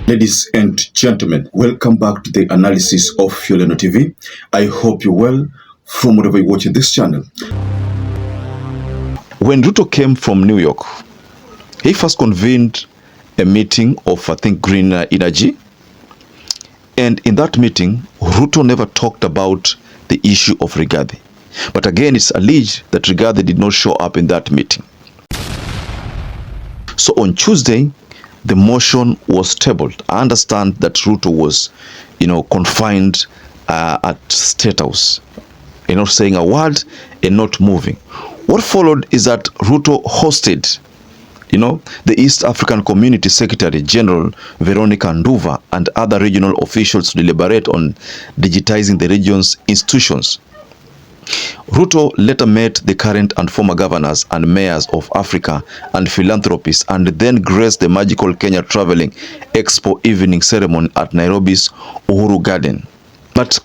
Ladies and gentlemen, welcome back to the analysis of YOLENO TV. I hope you're well from wherever you're watching this channel. When Ruto came from New York, he first convened a meeting of, I think, green energy. And in that meeting, Ruto never talked about the issue of Rigathi. But again, it's alleged that Rigathi did not show up in that meeting. So on Tuesday, the motion was tabled. I understand that Ruto was, confined at State House, saying a word and not moving. What followed is that Ruto hosted, the East African Community Secretary General Veronica Nduva and other regional officials to deliberate on digitizing the region's institutions. Ruto later met the current and former governors and mayors of Africa and philanthropists, and then graced the magical Kenya Traveling Expo evening ceremony at Nairobi's Uhuru Garden. But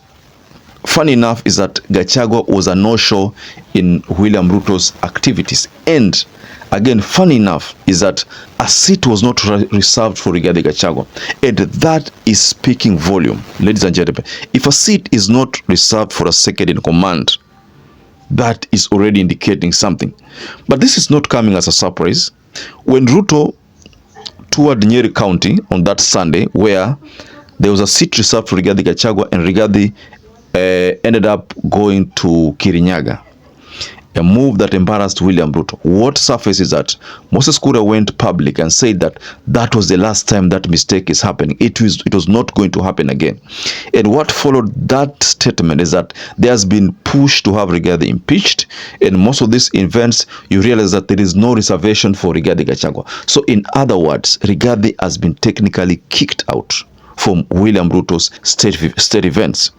funny enough is that Gachagua was a no-show in William Ruto's activities. And again, funny enough is that a seat was not reserved for Rigathi Gachagua. And that is speaking volume, ladies and gentlemen. If a seat is not reserved for a second in command, that is already indicating something. But this is not coming as a surprise. When Ruto toured Nyeri County on that Sunday, where there was a seat reserved for Rigathi Gachagua, and Rigathi ended up going to Kirinyaga, a move that embarrassed William Ruto. What surfaces that Moses Kuria went public and said that that was the last time that mistake is happening. It was not going to happen again. And what followed that statement is that there has been push to have Rigathi impeached. And most of these events, you realize that there is no reservation for Rigathi Gachagua. So in other words, Rigathi has been technically kicked out from William Ruto's state events.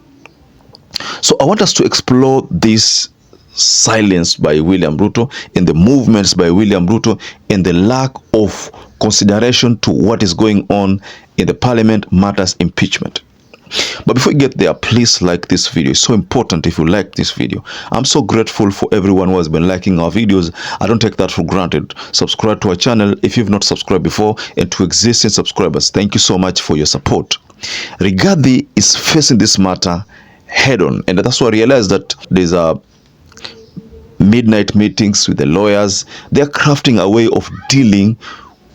So I want us to explore this silence by William Ruto and the movements by William Ruto and the lack of consideration to what is going on in the parliament matters impeachment. But before we get there, please like this video. It's so important if you like this video. I'm so grateful for everyone who has been liking our videos. I don't take that for granted. Subscribe to our channel if you've not subscribed before, and to existing subscribers, thank you so much for your support. Rigathi is facing this matter head on, and that's why I realized that there's a midnight meetings with the lawyers. They're crafting a way of dealing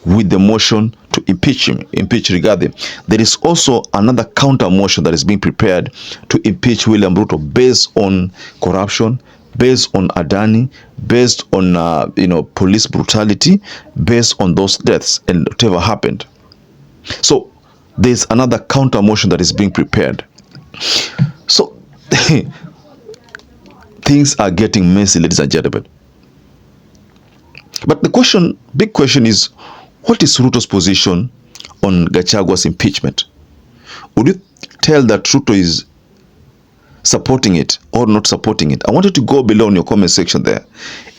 with the motion to impeach Rigathi. There is also another counter motion that is being prepared to impeach William Ruto based on corruption, based on Adani, based on police brutality, based on those deaths and whatever happened. So there's another counter motion that is being prepared. So things are getting messy, ladies and gentlemen. But the big question is, what is Ruto's position on Gachagua's impeachment? Would you tell that Ruto is supporting it or not supporting it? I want you to go below in your comment section there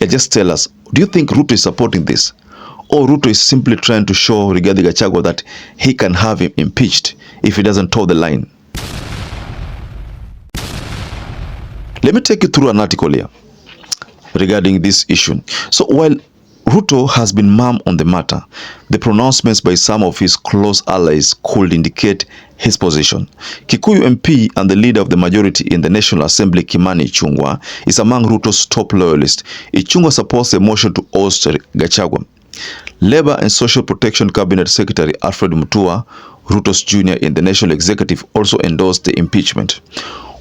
and just tell us, do you think Ruto is supporting this? Or Ruto is simply trying to show Rigathi Gachagua that he can have him impeached if he doesn't toe the line? Let me take you through an article here regarding this issue. So while Ruto has been mum on the matter, the pronouncements by some of his close allies could indicate his position. Kikuyu MP and the leader of the majority in the National Assembly, Kimani ICHUNGWA, is among Ruto's top loyalists. ICHUNGWA supports the motion to oust Gachagua. Labour and Social Protection Cabinet Secretary Alfred Mutua, Ruto's junior in the National Executive, also endorsed the impeachment.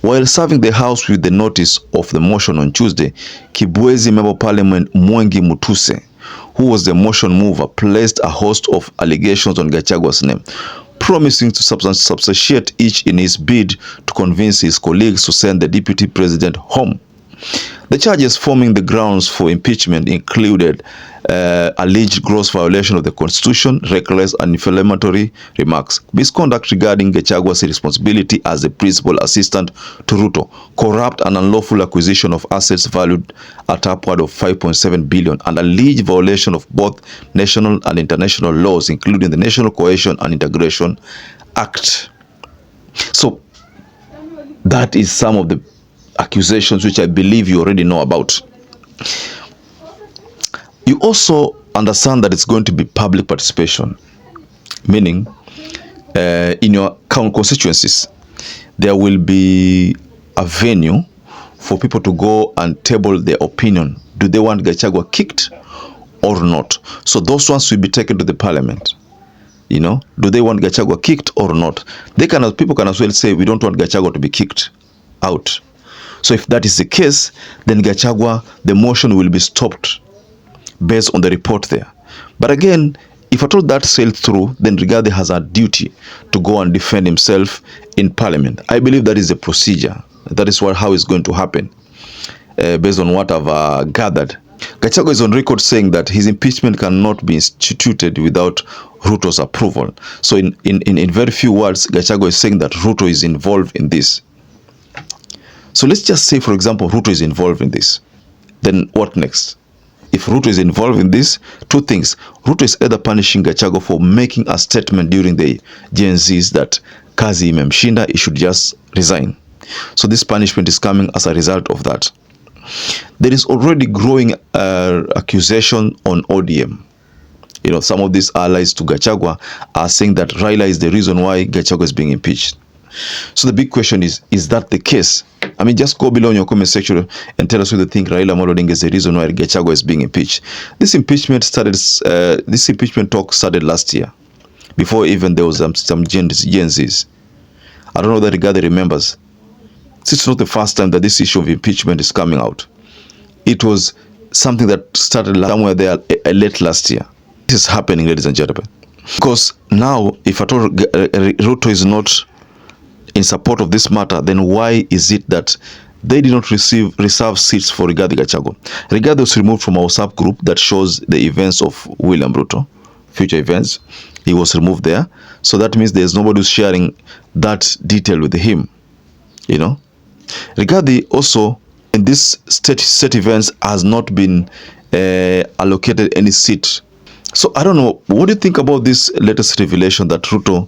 While serving the House with the notice of the motion on Tuesday, Kibwezi Member of Parliament Mwengi Mutuse, who was the motion mover, placed a host of allegations on Gachagua's name, promising to substantiate each in his bid to convince his colleagues to send the deputy president home. The charges forming the grounds for impeachment included alleged gross violation of the Constitution, reckless and inflammatory remarks, misconduct regarding Gachagua's responsibility as the principal assistant to Ruto, corrupt and unlawful acquisition of assets valued at upward of 5.7 billion, and alleged violation of both national and international laws, including the National Cohesion and Integration Act. So that is some of the accusations which I believe you already know about. You also understand that it's going to be public participation, meaning in your constituencies, there will be a venue for people to go and table their opinion. Do they want Gachagua kicked or not? So those ones will be taken to the parliament. You know, do they want Gachagua kicked or not? People can as well say, we don't want Gachagua to be kicked out. So if that is the case, then Gachagua, the motion will be stopped based on the report there. But again, if at all that sails through, then Rigathi has a duty to go and defend himself in parliament. I believe that is the procedure. That is how it's going to happen, based on what I've gathered. Gachagua is on record saying that his impeachment cannot be instituted without Ruto's approval. So in very few words, Gachagua is saying that Ruto is involved in this. So let's just say, for example, Ruto is involved in this. Then what next? If Ruto is involved in this, two things. Ruto is either punishing Gachagua for making a statement during the Gen Zs that kazi imemshinda, he should just resign. So this punishment is coming as a result of that. There is already growing accusation on ODM. You know, some of these allies to Gachagua are saying that Raila is the reason why Gachagua is being impeached. So the big question is that the case? I mean, just go below in your comment section and tell us whether you think Raila Amolo Odinga is the reason why Gachagua is being impeached. This impeachment talk started last year, before even there was some Gen Zs. I don't know that Rigathi remembers. It's not the first time that this issue of impeachment is coming out. It was something that started somewhere there late last year. This is happening, ladies and gentlemen. Because now, if at all Ruto is not in support of this matter, then why is it that they did not reserve seats for Rigathi Gachagua? Rigathi was removed from our WhatsApp group that shows the events of William Ruto, future events. He was removed there. So that means there's nobody who's sharing that detail with him. You know? Rigathi also, in this state events, has not been allocated any seat. So I don't know, what do you think about this latest revelation that Ruto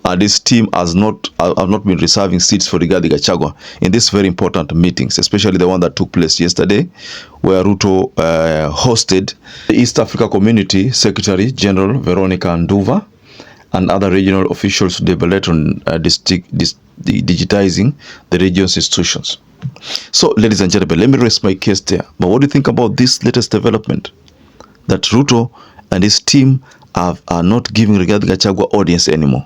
and his team have not been reserving seats for Rigathi Gachagua in these very important meetings, especially the one that took place yesterday, where Ruto hosted the East Africa Community Secretary General Veronica Nduva and other regional officials to deliberate on digitizing the region's institutions. So, ladies and gentlemen, let me rest my case there. But what do you think about this latest development? That Ruto and his team are not giving Rigathi Gachagua audience anymore.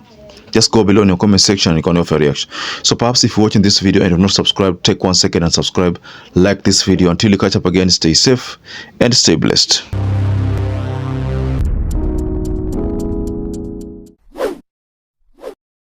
Just go below in your comment section and you can offer a reaction. So perhaps if you're watching this video and you have not subscribed, take 1 second and subscribe. Like this video. Until you catch up again, stay safe and stay blessed.